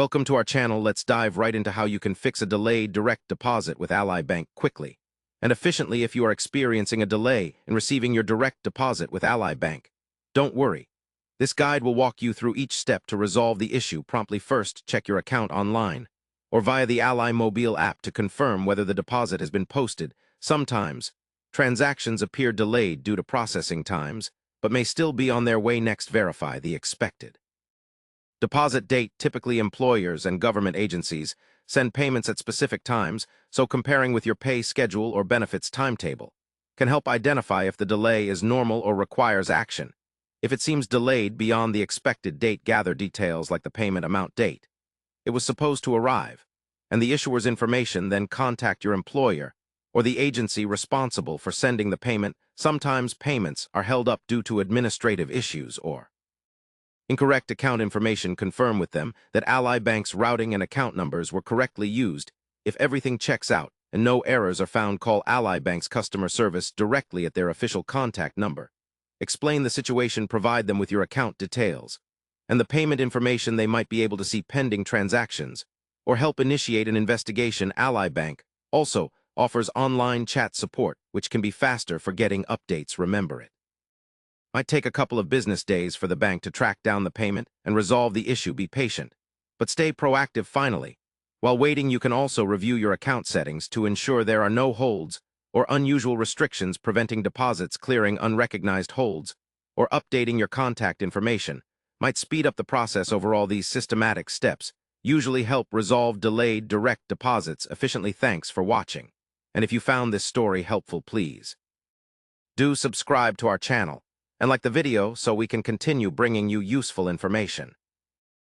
Welcome to our channel. Let's dive right into how you can fix a delayed direct deposit with Ally Bank quickly and efficiently if you are experiencing a delay in receiving your direct deposit with Ally Bank. Don't worry. This guide will walk you through each step to resolve the issue promptly. First, check your account online or via the Ally mobile app to confirm whether the deposit has been posted. Sometimes, transactions appear delayed due to processing times, but may still be on their way. Next, verify the expected deposit date. Typically, employers and government agencies send payments at specific times, so comparing with your pay schedule or benefits timetable can help identify if the delay is normal or requires action. If it seems delayed beyond the expected date, gather details like the payment amount, date it was supposed to arrive, and the issuer's information. Then contact your employer or the agency responsible for sending the payment. Sometimes payments are held up due to administrative issues or incorrect account information. Confirm with them that Ally Bank's routing and account numbers were correctly used. If everything checks out and no errors are found, call Ally Bank's customer service directly at their official contact number. Explain the situation, provide them with your account details and the payment information. They might be able to see pending transactions or help initiate an investigation. Ally Bank also offers online chat support, which can be faster for getting updates. Remember, it might take a couple of business days for the bank to track down the payment and resolve the issue. Be patient, but stay proactive. Finally, while waiting, you can also review your account settings to ensure there are no holds or unusual restrictions preventing deposits. Clearing unrecognized holds or updating your contact information might speed up the process. Overall, these systematic steps usually help resolve delayed direct deposits efficiently. Thanks for watching, and if you found this story helpful, please do subscribe to our channel and like the video so we can continue bringing you useful information.